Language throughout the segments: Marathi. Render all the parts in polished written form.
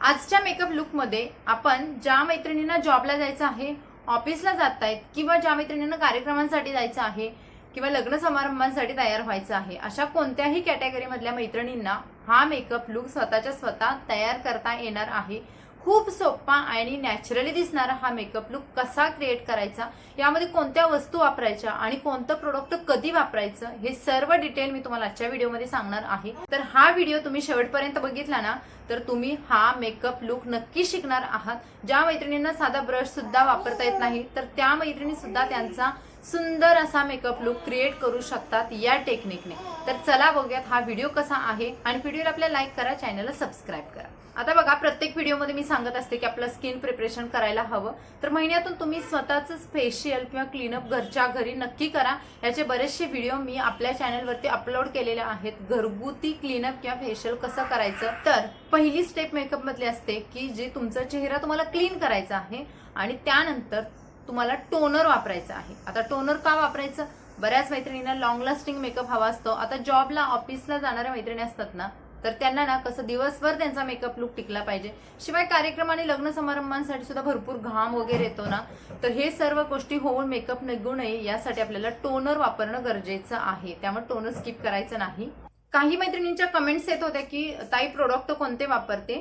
आजच्या मेकअप लुकमध्ये आपण ज्या मैत्रिणींना जॉबला जायचं आहे, ऑफिसला जात आहेत किंवा ज्या मैत्रिणींना कार्यक्रमांसाठी जायचं आहे किंवा लग्न समारंभांसाठी तयार व्हायचं आहे, अशा कोणत्याही कॅटेगरीमधल्या मैत्रिणींना हा मेकअप लुक स्वतःच्या स्वतः तयार करता येणार आहे। खूप सोपा आणि नॅचरली दिसणारा हा मेकअप लुक कसा क्रिएट करायचा, यामध्ये कोणत्या वस्तू वापरायच्या आणि कोणतं प्रोडक्ट कधी वापरायचं, हे सर्व डिटेल मी तुम्हाला आजच्या व्हिडिओमध्ये सांगणार आहे। तर हा व्हिडिओ तुम्ही शेवटपर्यंत बघितला ना तर तुम्ही हा मेकअप लुक नक्की शिकणार आहात। ज्या मैत्रिणींना साधा ब्रश सुद्धा वापरता येत नाही तर त्या मैत्रिणी सुद्धा त्यांचा सुंदर असा मेकअप लुक क्रिएट करू शकतात या टेक्निकने। तर चला बघूयात हा व्हिडिओ कसा आहे आणि व्हिडिओला आपल्या लाईक करा, चॅनलला सबस्क्राईब करा। आता बघा, प्रत्येक व्हिडिओमध्ये मी सांगत असते की आपलं स्किन प्रिपरेशन करायला हवं, तर महिन्यातून तुम्ही स्वतःच फेशियल किंवा क्लीनअप घरच्या घरी नक्की करा। याचे बरेचसे व्हिडिओ मी आपल्या चॅनलवरती अपलोड केलेले आहेत। घरगुती क्लीनअप किंवा फेशियल कसं करायचं, तर पहिली स्टेप मेकअप मधली असते की जे तुमचा चेहरा तुम्हाला क्लीन करायचा आहे आणि त्यानंतर तुम्हाला टोनर वापरायचा आहे। आता टोनर का वापरायचं, बऱ्याच मैत्रिणींना लॉंग लास्टिंग मेकअप हवा असतो। आता जॉबला ऑफिसला जाणाऱ्या मैत्रिणी असतात ना, तर त्यांना ना कसं दिवसभर त्यांचा मेकअप लुक टिकला पाहिजे, शिवाय कार्यक्रम आणि लग्न समारंभांसाठी सुद्धा भरपूर घाम वगैरे येतो ना, तर हे सर्व गोष्टी होऊन मेकअप निघू नये यासाठी आपल्याला टोनर वापरणं गरजेचं आहे। त्यामुळे टोनर स्किप करायचं नाही। काही मैत्रिणींच्या कमेंट्स येत होत्या की ताई प्रोडक्ट कोणते वापरते,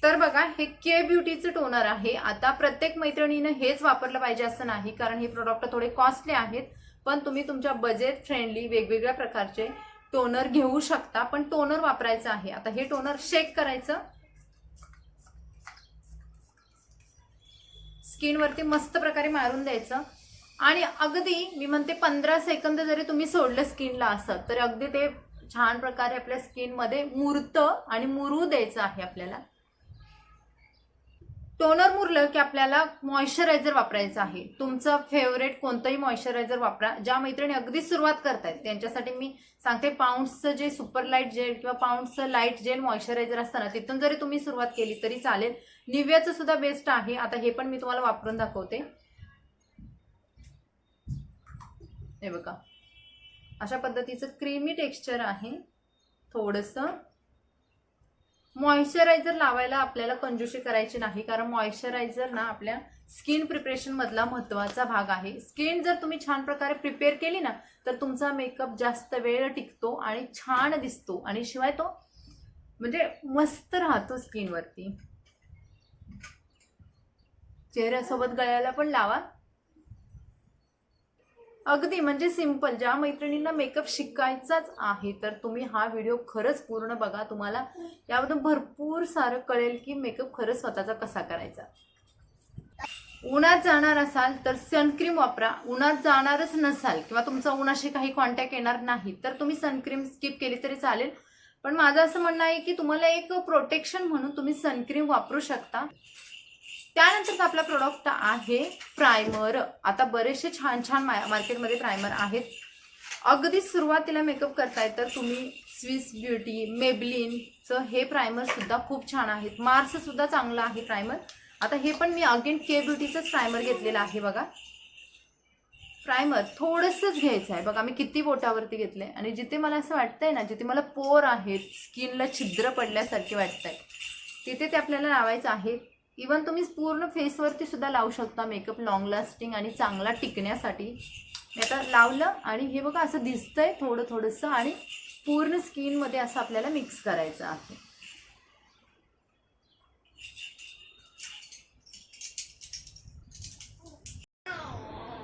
तर बघा, हे के ब्युटीचं टोनर आहे। आता प्रत्येक मैत्रिणीनं हेच वापरलं पाहिजे असं नाही, कारण हे प्रोडक्ट थोडे कॉस्टली आहेत, पण तुम्ही तुमच्या बजेट फ्रेंडली वेगवेगळ्या प्रकारचे टोनर घेऊ शकता, पण टोनर वापरायचं आहे। आता हे टोनर शेक करायचं, स्किनवरती मस्त प्रकारे मारून द्यायचं आणि अगदी मी म्हणते 15 सेकंद जरी तुम्ही सोडलं स्किनला असं, तर अगदी ते छान प्रकारे आपल्या स्किन मध्ये मुरतं आणि मुरू द्यायचं आहे आपल्याला। टोनर मुरलं की आपल्याला मॉइश्चरायझर वापरायचं आहे। तुमचं फेवरेट कोणतंही मॉइश्चरायझर वापरा। ज्या मैत्रिणी अगदी सुरुवात करतायत त्यांच्यासाठी मी सांगते, पाऊंड्सचं जे सुपर लाईट जेल किंवा पाऊंड्सचं लाईट जेल मॉइश्चरायझर असतं ना, तिथून जरी तुम्ही सुरुवात केली तरी चालेल। निव्याचं सुद्धा बेस्ट आहे। आता हे पण मी तुम्हाला वापरून दाखवते। हे बघा, अशा पद्धतीचं क्रीमी टेक्स्चर आहे। थोडंसं मॉइश्चरायझर लावायला आपल्याला कंजूशी करायची नाही, कारण मॉइश्चरायझर ना आपल्या स्किन प्रिपरेशन मधला महत्त्वाचा भाग आहे। स्किन जर तुम्ही छान प्रकारे प्रिपेअर केली ना, तर तुमचा मेकअप जास्त वेळ टिकतो आणि छान दिसतो आणि शिवाय तो म्हणजे मस्त राहतो स्किनवरती। चेहऱ्यासोबत गळ्याला पण लावा, अगदी म्हणजे सिंपल। ज्या मैत्रिणींना मेकअप शिकायचाच आहे तर तुम्ही हा व्हिडिओ खरंच पूर्ण बघा, तुम्हाला याबद्दल भरपूर सारं कळेल की मेकअप खरंच स्वतःचा कसा करायचा। उन्हात जाणार असाल तर सनक्रीम वापरा, उन्हात जाणारच नसाल किंवा तुमचा उन्हाशी काही कॉन्टॅक्ट येणार नाही तर तुम्ही सनक्रीम स्किप केली तरी चालेल, पण माझं असं म्हणणं आहे की तुम्हाला एक प्रोटेक्शन म्हणून तुम्ही सनक्रीम वापरू शकता। त्यानंतर आपला प्रोडक्ट आहे प्रायमर। आता बरेचसे छान छान मार्केटमध्ये प्रायमर आहेत। अगदी सुरुवातीला मेकअप करताय तर तुम्ही स्विस ब्युटी, मेबलिनचं हे प्रायमर सुद्धा खूप छान आहेत। मार्स सुद्धा चांगला आहे प्रायमर। आता हे पण मी अगेन के ब्युटीचंच प्रायमर घेतलेलं आहे। बघा, प्रायमर थोडंसंच घ्यायचं आहे। बघा, मी किती बोटावरती घेतलंय आणि जिथे मला असं वाटतंय ना, जिथे मला पोर आहेत, स्किनला छिद्र पडल्यासारखे वाटतंय, तिथे ते आपल्याला लावायचं आहे। इवन तुम्ही पूर्ण फेसवरती सुद्धा लावू शकता मेकअप लॉंग लास्टिंग आणि चांगला टिकण्यासाठी। मी आता लावलं आणि हे बघा असं दिसतंय थोडं थोडंसं, आणि पूर्ण स्किनमध्ये असं आपल्याला मिक्स करायचं आहे।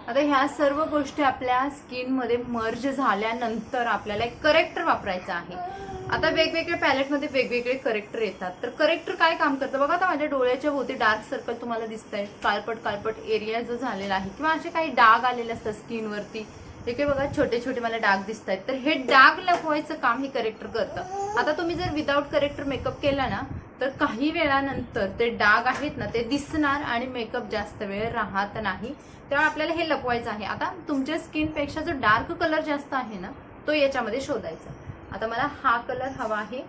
आता ह्या सर्व गोष्टी आपल्या स्किनमध्ये मर्ज झाल्यानंतर आपल्याला एक करेक्टर वापरायचं आहे। आता वेगवेगळ्या पॅलेटमध्ये वेगवेगळे करेक्टर येतात, तर करेक्टर काय काम करतं बघा। आता माझ्या डोळ्याच्या भोवती डार्क सर्कल तुम्हाला दिसतंय, काळपट काळपट एरिया जो झालेला आहे किंवा असे काही डाग आलेले असतात स्किनवरती, हे काही बघा छोटे छोटे मला डाग दिसत आहेत, तर हे डाग लपवायचं काम हे करेक्टर करतं। आता तुम्ही जर विदाऊट करेक्टर मेकअप केला ना, तर काही वेळानंतर ते डाग आहेत ना ते दिसणार आणि मेकअप जास्त वेळ राहत नाही। तेव्हा आपल्याला हे लपवायचं आहे। आता तुमच्या स्किनपेक्षा जो डार्क कलर जास्त आहे ना, तो याच्यामध्ये शोधायचा। आता मला हा कलर हवा आहे,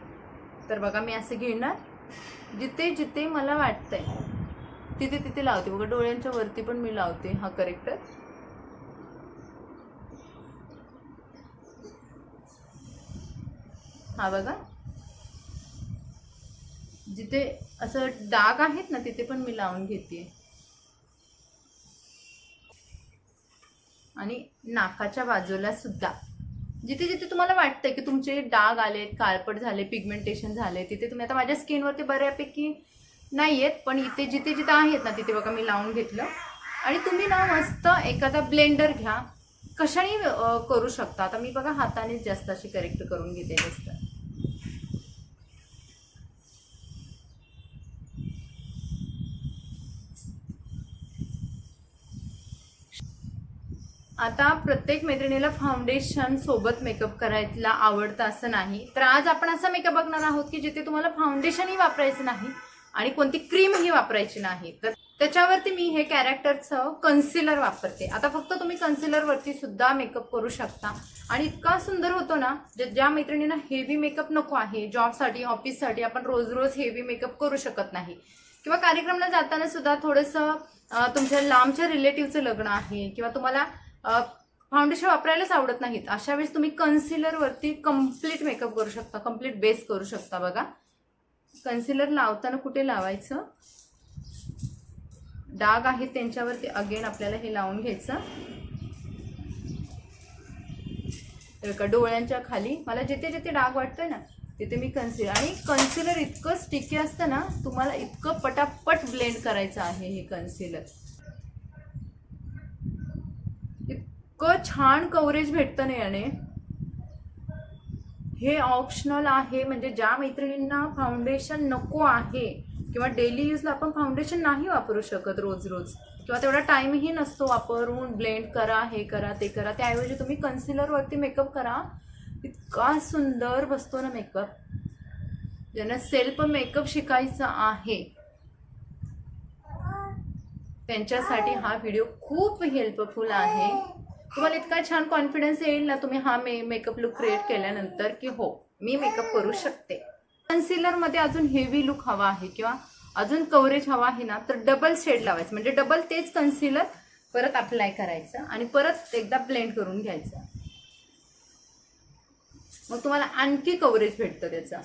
तर बघा मी असं घेणार, जिथे जिथे मला वाटतंय तिथे तिथे लावते। बघा, डोळ्यांच्या वरती पण मी लावते हा करेक्टर। हा बघा, जिथे असं डाग आहेत ना तिथे पण मी लावून घेते. आणि नाकाच्या बाजूला सुद्धा जिथे जिथे तुम्हाला वाटतं की तुमचे डाग आलेत, काळपट झाले, पिगमेंटेशन झाले, तिथे तुम्ही, आता माझ्या स्किनवरती बऱ्यापैकी नाही आहेत, पण इथे जिथे जिथे आहेत ना तिथे बघा मी लावून घेतलं. आणि तुम्ही ना मस्त एखादा ब्लेंडर घ्या, कशाने करू शकता. आता मी बघा हातानेच जास्त अशी करेक्ट करून घेते जास्त. आता प्रत्येक मैत्रिणीला फाउंडेशन सोबत मेकअप करायला आवडतं असं नाही, तर आज आपण असा मेकअप बघणार आहोत की जिथे तुम्हाला फाउंडेशनही वापरायचं नाही आणि कोणती क्रीमही वापरायची नाही. तर त्याच्यावरती मी हे कॅरेक्टरचं कन्सिलर वापरते. आता फक्त तुम्ही कन्सिलरवरती सुद्धा मेकअप करू शकता आणि इतका सुंदर होतो ना. ज्या मैत्रिणींना हेवी मेकअप नको आहे, जॉबसाठी, ऑफिससाठी, आपण रोज रोज हेवी मेकअप करू शकत नाही, किंवा कार्यक्रमाला जाताना सुद्धा थोडंसं तुमच्या लांबच्या रिलेटिव्हचं लग्न आहे किंवा तुम्हाला फाउंडेशन वापरायलाच आवडत नाहीत, अशा वेळेस तुम्ही कन्सिलरवरती कम्प्लीट मेकअप करू शकता, कम्प्लीट बेस करू शकता. बघा कन्सिलर लावताना कुठे लावायचं, डाग आहेत त्यांच्यावरती अगेन आपल्याला हे लावून घ्यायचं. बघा डोळ्यांच्या खाली मला जिथे जिथे डाग वाटतोय ना तिथे मी कन्सिलर, आणि कन्सिलर इतकं स्टिकी असतं ना, तुम्हाला इतकं पटापट ब्लेंड करायचं आहे हे कन्सिलर. इतकं छान कव्हरेज भेटतं ना याने. हे ऑप्शनल आहे, म्हणजे ज्या मैत्रिणींना फाउंडेशन नको आहे किंवा डेली यूजला आपण फाउंडेशन नाही वापरू शकत रोज रोज, किंवा तेवढा टाइमही नसतो वापरून ब्लेंड करा, हे करा, ते करा, त्याऐवजी तुम्ही कन्सिलरवरती मेकअप करा. इतका सुंदर बसतो ना मेकअप. ज्यांना सेल्फ मेकअप शिकायचा आहे त्यांच्यासाठी हा व्हिडिओ खूप हेल्पफुल आहे. तुम्हाला इतका छान कॉन्फिडन्स येईल ना तुम्ही हा मेकअप लुक क्रिएट केल्यानंतर की हो मी मेकअप करू शकते. कन्सिलरमध्ये अजून हेवी लुक हवा आहे किंवा अजून कव्हरेज हवा आहे ना, तर डबल शेड लावायचं, म्हणजे डबल तेच कन्सिलर परत अप्लाय करायचं आणि परत एकदा ब्लेंड करून घ्यायचं. मग तुम्हाला आणखी कव्हरेज भेटतं त्याचा.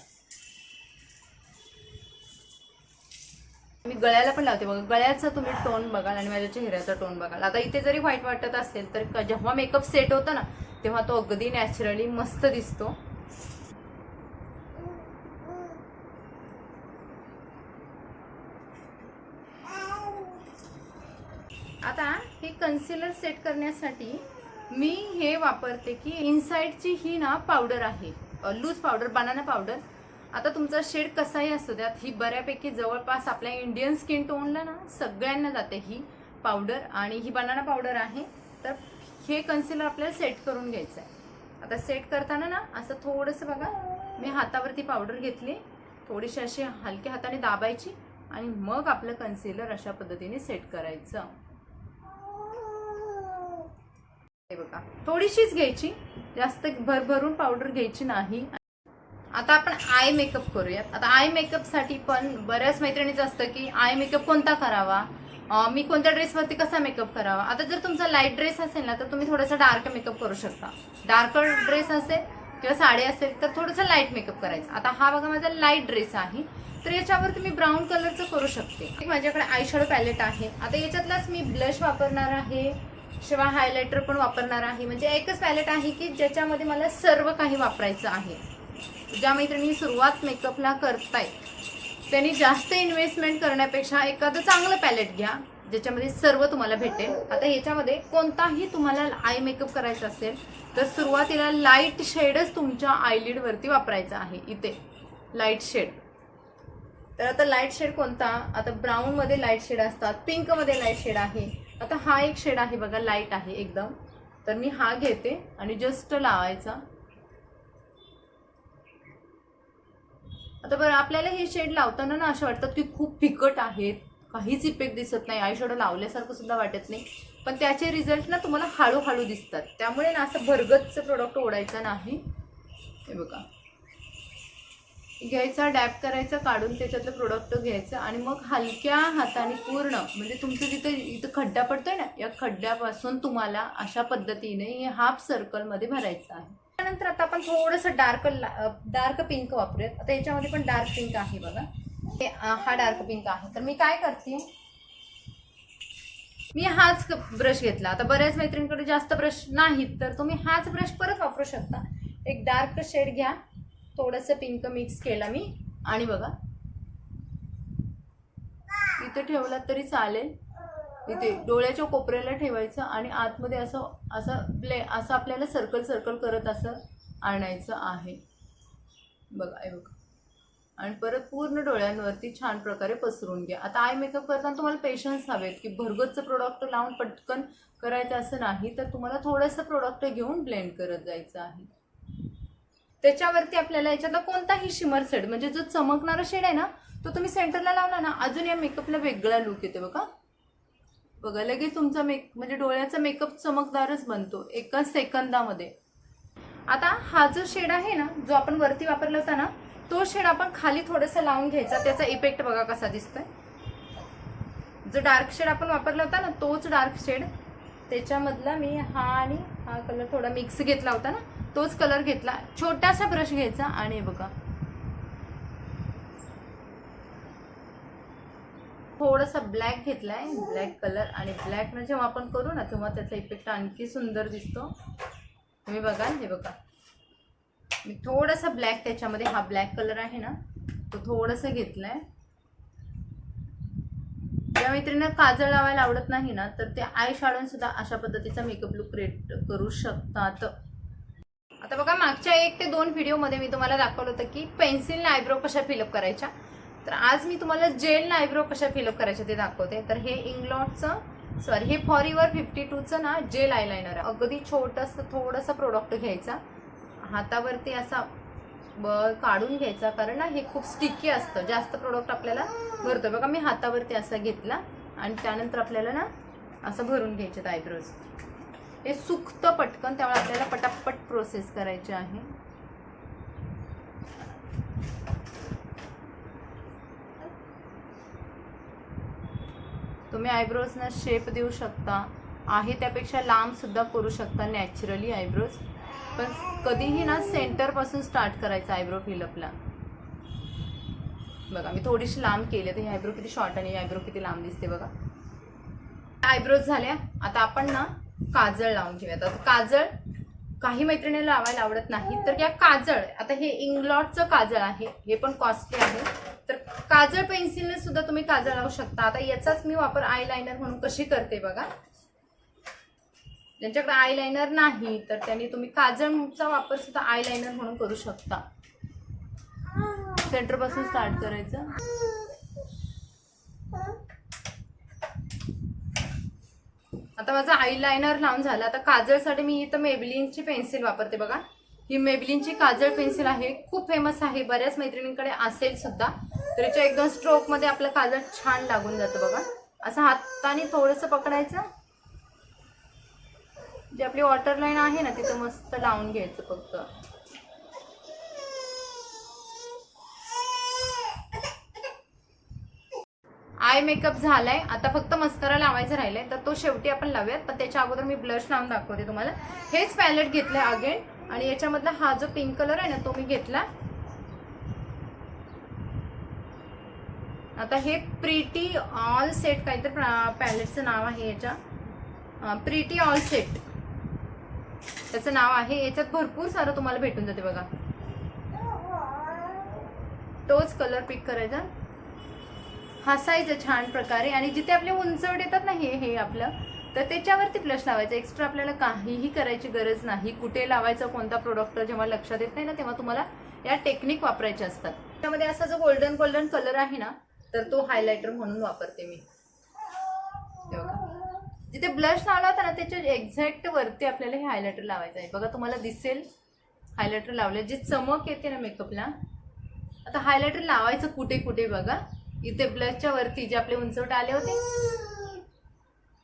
मी गळ्याला पण लावते बघा, गळ्याचा तुम्ही टोन बघाल आणि माझ्या चेहऱ्याचा टोन बघाल. आता इथे जरी व्हाईट वाटत असेल तर जेव्हा मेकअप सेट होतं ना तेव्हा तो अगदी नॅचरली मस्त दिसतो. आता हे कन्सिलर सेट करण्यासाठी मी हे वापरते की इनसाइडची ही ना पावडर आहे, लूज पावडर, बनाना पावडर. आता तुमचा शेड कसाही असतो त्यात ही बऱ्यापैकी जवळपास आपल्या इंडियन स्किन टोनला ना सगळ्यांना जाते ही पावडर, आणि ही बनाना पावडर आहे. तर हे कन्सिलर आपल्याला सेट करून घ्यायचं आहे. आता सेट करताना ना असं थोडंसं बघा मी हातावरती पावडर घेतली, थोडीशी अशी हलक्या हाताने दाबायची आणि मग आपलं कन्सिलर अशा पद्धतीने सेट करायचं. हे बघा थोडीशीच घ्यायची, जास्त भरभरून पावडर घ्यायची नाही. आता आपण आय मेकअप करूयात. आता आय मेकअपसाठी पण बऱ्याच मैत्रिणीचं असतं की आय मेकअप कोणता करावा, मी कोणत्या ड्रेसवरती कसा मेकअप करावा. आता जर तुमचा लाईट ड्रेस असेल ना तर तुम्ही थोडासा डार्क मेकअप करू शकता. डार्क ड्रेस असेल किंवा साडी असेल तर थोडंसं लाईट मेकअप करायचं. आता हा बघा माझा लाईट ड्रेस आहे, तर याच्यावर तुम्ही ब्राऊन कलरचं करू शकते. माझ्याकडे आय शॅडो पॅलेट आहे. आता याच्यातलाच मी ब्लश वापरणार आहे, शिवाय हायलायटर पण वापरणार आहे. म्हणजे एकच पॅलेट आहे की ज्याच्यामध्ये मला सर्व काही वापरायचं आहे. ज्या मैत्रिणी सुरुवात मेकअपला करतायत त्यांनी जास्त इन्व्हेस्टमेंट करण्यापेक्षा एखादं चांगलं पॅलेट घ्या ज्याच्यामध्ये सर्व तुम्हाला भेटेल. आता याच्यामध्ये कोणताही तुम्हाला आय मेकअप करायचा असेल तर सुरुवातीला लाईट शेडच तुमच्या आयलिडवरती वापरायचा आहे. इथे लाईट शेड, तर आता लाईट शेड कोणता, आता ब्राऊनमध्ये लाईट शेड असतात, पिंकमध्ये लाईट शेड आहे. आता हा एक शेड आहे बघा, लाईट आहे एकदम, तर मी हा घेते आणि जस्ट लावायचा. आता बरं आपल्याला हे शेड लावताना ना असं वाटतं की खूप फिकट आहेत, काहीच इफेक्ट दिसत नाही, आय शॅडो लावल्यासारखं सुद्धा वाटत नाही, पण त्याचे रिझल्ट ना तुम्हाला हळूहळू दिसतात. त्यामुळे ना असं भरगतचं प्रोडक्ट ओढायचं नाही. हे बघा घ्यायचा, डॅप करायचा, काढून त्याच्यातलं प्रोडक्ट घ्यायचं आणि मग हलक्या हाताने पूर्ण, म्हणजे तुमचं जिथं इथं खड्डा पडतोय ना या खड्ड्यापासून तुम्हाला अशा पद्धतीने हे हाफ सर्कलमध्ये भरायचं आहे. त्यानंतर आता आपण थोडंसं डार्क पिंक वापरूयात. आता याच्यामध्ये पण डार्क पिंक आहे बघा, हा डार्क पिंक आहे. तर मी काय करते, मी हाच ब्रश घेतला. आता बऱ्याच मैत्रिणींकडे जास्त ब्रश नाहीत तर तुम्ही हाच ब्रश परत वापरू शकता. एक डार्क शेड घ्या, थोडंसं पिंक मिक्स केला मी आणि बघा इथे ठेवला तरी चालेल. इथे डोळ्याच्या कोपऱ्याला ठेवायचं आणि आतमध्ये असं असं आपल्याला सर्कल सर्कल करत असं आणायचं आहे. बघा हे बघा. आणि परत पूर्ण डोळ्यांवरती छान प्रकारे पसरून घ्या. आता आय मेकअप करताना तुम्हाला पेशन्स हवेत की भरगतचं प्रोडक्ट लावून पटकन करायचं असं नाही, तर तुम्हाला थोडंसं प्रोडक्ट घेऊन ब्लेंड करत जायचं आहे. त्याच्यावरती आपल्याला याच्यातला कोणताही शिमर शेड म्हणजे जो चमकणारा शेड आहे ना तो तुम्ही सेंटरला लावला ना, अजून या मेकअपला वेगळा लुक येतो. बघा बघा लगेच तुमचा म्हणजे डोळ्याचा मेकअप चमकदारच बनतो एका सेकंदामध्ये. आता हा जो शेड आहे ना जो आपण वरती वापरला होता ना, तो शेड आपण खाली थोडंसं लावून घ्यायचा. त्याचा इफेक्ट बघा कसा दिसतोय. जो डार्क शेड आपण वापरला होता ना तोच डार्क शेड, त्याच्यामधला मी हा आणि हा कलर थोडा मिक्स घेतला होता ना, तोच कलर घेतला. छोटासा ब्रश घ्यायचा आणि बघा थोडासा ब्लॅक घेतलाय, ब्लॅक कलर. आणि ब्लॅकनं जेव्हा आपण करू ना तेव्हा त्याचा इफेक्ट आणखी सुंदर दिसतो. तुम्ही बघा हे बघा मी थोडासा ब्लॅक, त्याच्यामध्ये हा ब्लॅक कलर आहे ना तो थोडासा घेतलाय. ज्या मैत्रिणींना काजळ लावायला आवडत नाही ना तर ते आय शॅडोने सुद्धा अशा पद्धतीचा मेकअप लुक क्रिएट करू शकतात. आता बघा मागच्या 1 ते 2 व्हिडिओमध्ये मी तुम्हाला दाखवलं होतं की पेन्सिलने आयब्रो कशा फिलअप करायच्या. तर आज मी तुम्हाला जेलने आयब्रो कशा फिलअप करायच्या ते दाखवते. तर हे इंग्लॉटचं हे फॉरएव्हर 52चं ना जेल आयलाइनर आहे. अगदी छोटंसं थोडंसं प्रोडक्ट घ्यायचा, हातावरती असा काढून घ्यायचा, कारण ना हे खूप स्टिकी असतं, जास्त प्रोडक्ट आपल्याला भरतो. बघा मी हातावरती असा घेतला आणि त्यानंतर आपल्याला ना असं भरून घ्यायचे आयब्रोज. हे सुकतं पटकन, त्यामुळे आपल्याला पटापट प्रोसेस करायची आहे. तुम्ही आयब्रोजना शेप देऊ शकता, आहे त्यापेक्षा लांब सुद्धा करू शकता नॅचरली आयब्रोज. पण कधीही ना सेंटर पासून स्टार्ट करायचं आयब्रो फिलअपला. बघा मी थोडीशी लांब केली, तर ही आयब्रो किती शॉर्ट आणि आयब्रो किती लांब दिसते बघा. आयब्रोज झाल्या. आता आपण ना काजळ लावून घेऊयात. आता काजळ काही मैत्रिणीला लावायला आवडत नाही, तर या काजळ, आता हे इंग्लॉटचं काजळ आहे, हे पण कॉस्टली आहे. तर काजळ पेन्सिलने सुद्धा तुम्ही काजळ लावू शकता. आता याचाच मी वापर आयलाइनर म्हणून कशी करते बघा. ज्यांच्याकडे आयलाइनर नाही तर त्यांनी तुम्ही काजळचा वापर सुद्धा आयलाइनर म्हणून करू शकता. सेंटर पासून स्टार्ट करायचं. आता माझा आयलाइनर लावून झाला. आता काजळसाठी मी इथं मेबलिनची पेन्सिल वापरते बघा. ही मेबलिनची काजळ पेन्सिल आहे, खूप फेमस आहे, बऱ्याच मैत्रिणींकडे असेल सुद्धा. तर याच्या 1-2 स्ट्रोक मध्ये आपलं काजळ छान लागून जातं बघा. असं हाताने थोडंसं पकडायचं, जी आपली वॉटर लाईन आहे ना तिथं मस्त लावून घ्यायचं फक्त. आय मेकअप झालाय. आता फक्त मस्करा लावायचं राहिलंय, तर तो शेवटी आपण लावूयात. पण त्याच्या अगोदर मी ब्लश लावून दाखवते तुम्हाला. हेच पॅलेट घेतलंय अगेन, आणि याच्यामधला हा जो पिंक कलर आहे ना तो मी घेतला. आता हे प्रिटी ऑल सेट काहीतरी पॅलेटचं नाव आहे, याच्या प्रिटी ऑल सेट त्याचं नाव आहे. याच्यात भरपूर सारं तुम्हाला भेटून जाते बघा. तोच कलर पिक करायचा, हसायचं छान प्रकारे, आणि जिथे आपले उंचवट येतात ना हे आपलं, तर त्याच्यावरती ब्लश लावायचं. एक्स्ट्रा आपल्याला काहीही करायची गरज नाही. कुठे लावायचं कोणता प्रोडक्ट जेव्हा लक्षात येत नाही ना तेव्हा तुम्हाला या टेक्निक वापरायच्या असतात. त्यामध्ये असा जो गोल्डन गोल्डन कलर आहे ना तर तो हायलायटर म्हणून वापरते मी. जिथे ब्लश लावला होता ना त्याच्या एक्झॅक्ट वरती आपल्याला हे हायलायटर लावायचं आहे बघा. तुम्हाला दिसेल हायलायटर लावले, जी चमक येते ना मेकअपला. आता हायलायटर लावायचं कुठे कुठे बघा. इथे ब्लशच्या वरती जे आपले उंचवटे आले होते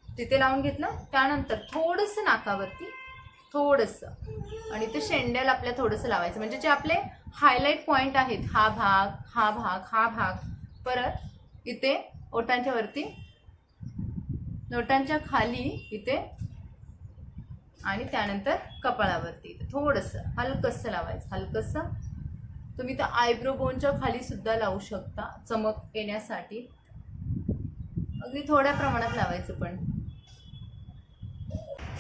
तिथे लावून घेतलं. त्यानंतर थोडंसं नाकावरती थोडंसं, आणि ते शेंड्याला आपल्या थोडंसं लावायचं, म्हणजे जे आपले हायलाइट पॉइंट आहेत, हा भाग हा भाग हा भाग. परत इथे ओठांच्या वरती, नोटांच्या खाली इथे, आणि त्यानंतर कपाळावरती थोडंसं हलकंसं लावायचं, हलकंसं. तुम्ही त्या आयब्रो बोनच्या खाली सुद्धा लावू शकता चमक येण्यासाठी. अगदी थोड्या प्रमाणात लावायचं. पण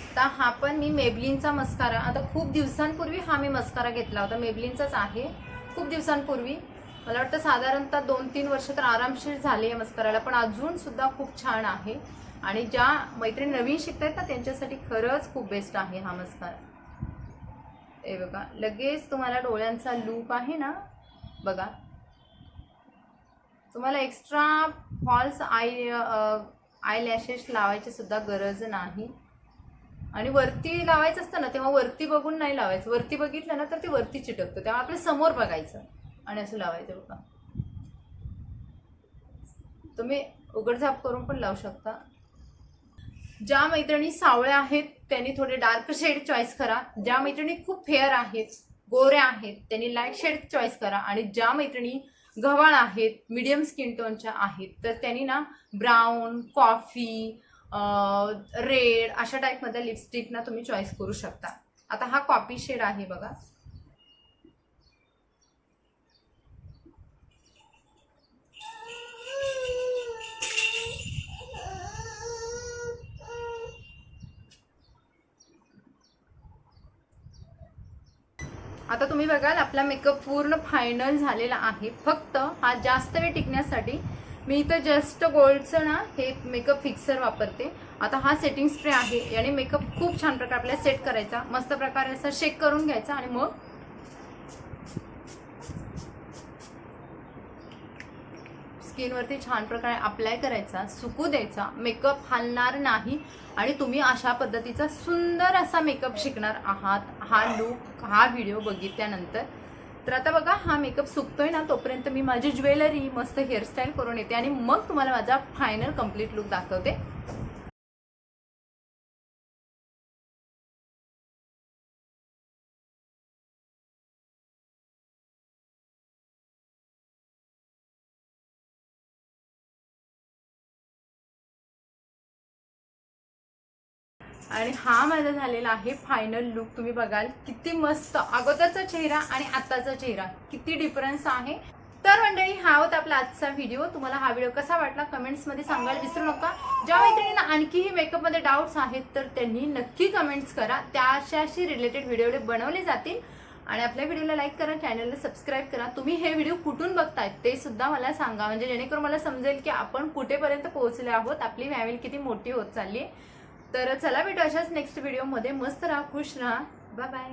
आता हा पण मी मेबलिनचा मस्कारा, आता खूप दिवसांपूर्वी हा मी मस्कारा घेतला होता, मेबलिनचाच आहे. खूप दिवसांपूर्वी, मला वाटतं साधारणतः 2-3 वर्ष तर आरामशीर झाले या मस्काराला, पण अजून सुद्धा खूप छान आहे. आणि ज्या मैत्रिणी नवीन शिकतायत ना त्यांच्यासाठी खरंच खूप बेस्ट आहे हा मस्कारा. हे बघा, लगेच तुम्हाला डोळ्यांचा लूक आहे ना, बघा तुम्हाला एक्स्ट्रा फॉल्स आय लॅशेस लावायची सुद्धा गरज नाही. आणि वरती लावायचं असतं ना तेव्हा वरती बघून नाही लावायचं, वरती बघितलं ना तर ते वरती चिटकतं, तेव्हा आपल्या समोर बघायचं आणि असं लावायचं. बघा, तुम्ही उघडझाप करून पण लावू शकता. ज्या मैत्रिणी सावळ्या आहेत त्यांनी थोडे डार्क शेड चॉईस करा. ज्या मैत्रिणी खूप फेअर आहेत, गोऱ्या आहेत, त्यांनी लाईट शेड चॉईस करा. आणि ज्या मैत्रिणी गव्हाळ आहेत, मीडियम स्किन टोनच्या आहेत, तर त्यांनी ना ब्राऊन, कॉफी, रेड अशा टाईपमध्ये लिपस्टिक ना तुम्ही चॉईस करू शकता. आता हा कॉफी शेड आहे बघा. आता तुम्ही बघाल आपला मेकअप पूर्ण फायनल झालेला आहे. फक्त हा जास्त वेळ टिकण्यासाठी मी इथं जस्ट गोल्डचं ना हे मेकअप फिक्सर वापरते. आता हा सेटिंग स्प्रे आहे, याने मेकअप खूप छान प्रकारे आपल्याला सेट करायचा, मस्त प्रकारे असा शेक करून घ्यायचा आणि मग स्किनवरती छान प्रकारे अप्लाय करायचा, सुकू द्यायचा, मेकअप हलणार नाही आणि तुम्ही अशा पद्धतीचा सुंदर असा मेकअप शिकणार आहात हा लुक हा व्हिडिओ बघितल्यानंतर. तर आता बघा हा मेकअप सुकतोय ना तोपर्यंत मी माझी ज्वेलरी मस्त हेअरस्टाईल करून येते आणि मग तुम्हाला माझा फायनल कम्प्लीट लुक दाखवते. आणि हा माझा झालेला आहे फायनल लुक. तुम्ही बघाल किती मस्त अगोदरचा चेहरा आणि आताचा चेहरा किती डिफरन्स आहे. तर मंडळी हा होता आपला आजचा व्हिडिओ. तुम्हाला हा व्हिडिओ कसा वाटला कमेंट्समध्ये सांगायला विसरू नका. ज्या मैत्रिणींना आणखीही मेकअपमध्ये डाऊट्स आहेत तर त्यांनी नक्की कमेंट्स करा, त्याच्याशी रिलेटेड व्हिडिओ बनवले जातील. आणि आपल्या व्हिडिओला लाईक करा, चॅनलला सबस्क्राईब करा. तुम्ही हे व्हिडिओ कुठून बघतायत ते सुद्धा मला सांगा, म्हणजे जेणेकरून मला समजेल की आपण कुठेपर्यंत पोहोचले आहोत, आपली फॅमिली किती मोठी होत चालली आहे. तर चला भेटू अशाच नेक्स्ट व्हिडिओमध्ये. मस्त राहा, खुश राहा, बाय बाय.